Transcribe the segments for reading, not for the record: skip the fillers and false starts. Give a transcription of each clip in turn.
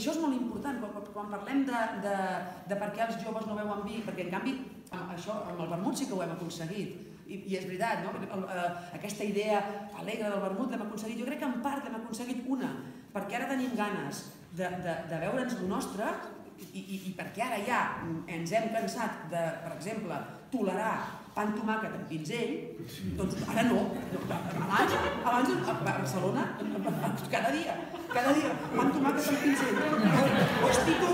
això és molt important, quan parlem de per què els joves no beuen vi, perquè en canvi això amb el vermut sí que ho hem aconseguit, i és veritat, aquesta idea alegre del vermut l'hem aconseguit, jo crec que en part l'hem aconseguit perquè ara tenim ganes de veure'ns lo nostre i perquè ara ja ens hem cansat de, per exemple, tolerar pa amb tomàquet amb pinzell, doncs ara no. Abans a Barcelona, cada dia, pa amb tomàquet amb pinzell. Hosti, tu!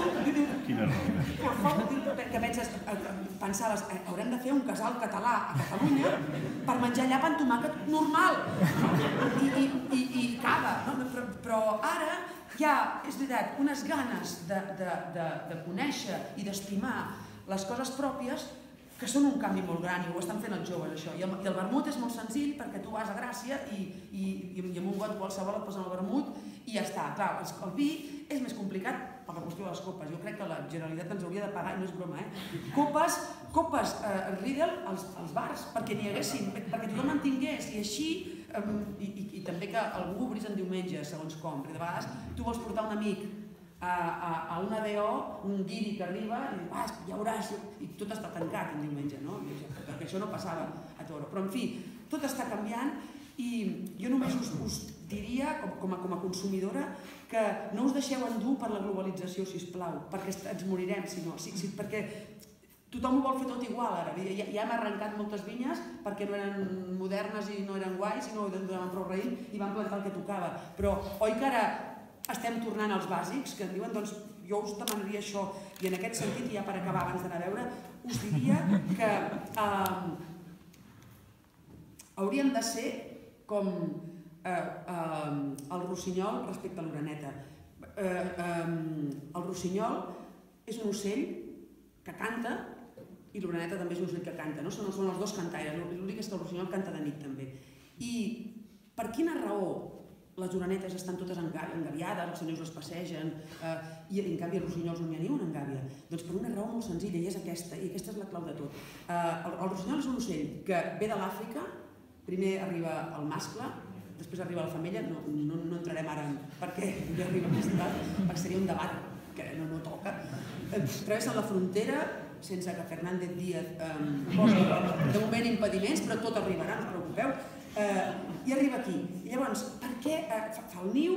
Que pensaves, haurem de fer un casal català a Catalunya per menjar allà pa amb tomàquet normal i cava. Però ara hi ha, és veritat, unes ganes de conèixer i d'estimar les coses pròpies que són un canvi molt gran i ho estan fent els joves, això. I el vermut és molt senzill perquè tu vas a Gràcia i amb un got qualsevol et posen el vermut i ja està. Clar, el vi és més complicat per la qüestió de les copes. Jo crec que la Generalitat ens hauria de pagar, i no és broma, copes Riedel als bars, perquè n'hi haguessin, perquè tothom en tingués, i així, i també que algú obrís en diumenge, segons com, perquè de vegades tu vols portar un amic a una DO, un guiri que arriba i dius, ja veuràs, i tot està tancat en diumenge, no? Perquè això no passava a Toro. Però, en fi, tot està canviant i jo només us diria, com a consumidora, que no us deixeu endur per la globalització, sisplau, perquè ens morirem, si no. Perquè tothom ho vol fer tot igual, ara. Ja hem arrencat moltes vinyes perquè no eren modernes i no eren guais i no donaven prou raïm i van plantar el que tocava. Però, oi que ara estem tornant als bàsics, que en diuen, doncs jo us demanaria això, i en aquest sentit, ja per acabar abans d'anar a veure, us diria que hauríem de ser com el rossinyol respecte a l'oreneta. El rossinyol és un ocell que canta i l'oreneta també és un ocell que canta, no? Són els dos cantaires, l'únic és que el rossinyol canta de nit també. I per quina raó les orenetes estan totes engaviades, els senyors les passegen, i en canvi els rossinyols no n'hi ha ni una engàvia? Doncs per una raó molt senzilla, i és aquesta, i aquesta és la clau de tot. El rossinyol és un ocell que ve de l'Àfrica, primer arriba el mascle, després arriba la femella, no entrarem ara perquè ja arriba més tard, perquè seria un debat que no toca. Travessen la frontera sense que Fernández Díaz posi de moment impediments, però tot arribarà, no us preocupeu. I arriba aquí. I llavors, per què fa el niu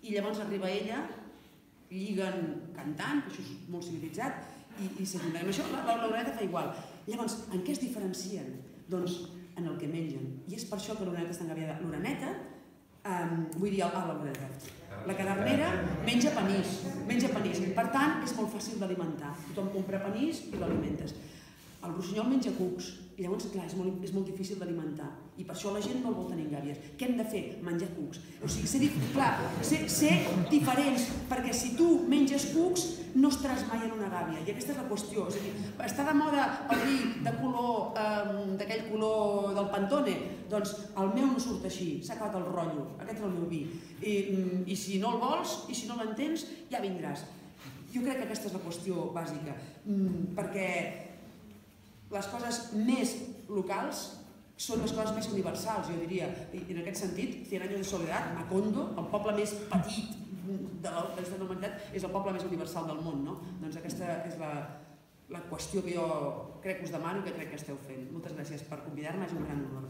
i llavors arriba ella, lliguen cantant, això és molt civilitzat, i seguim amb això, l'oreneta fa igual. Llavors, en què es diferencien? Doncs en el que mengen. I és per això que l'oreneta està engaviada. L'oreneta, vull dir, la cadernera menja panís. Per tant, és molt fàcil d'alimentar. Tothom compra panís i l'alimentes. El rossinyol menja cucs, i llavors, clar, és molt difícil d'alimentar. I per això la gent no el vol tenir en gàbies. Què hem de fer? Menjar cucs. O sigui, ser diferents, perquè si tu menges cucs, no estaràs mai en una gàbia. I aquesta és la qüestió. És a dir, està de moda el vi de color, d'aquell color del Pantone? Doncs el meu no surt així, s'ha acabat el rotllo. Aquest és el meu vi. I si no el vols, i si no l'entens, ja vindràs. Jo crec que aquesta és la qüestió bàsica, perquè les coses més locals són les coses més universals, jo diria. I en aquest sentit, 100 años de soledad, Macondo, el poble més petit de la humanitat, és el poble més universal del món, no? Doncs aquesta és la qüestió que jo crec que us demano i que crec que esteu fent. Moltes gràcies per convidar-me, és un gran honor.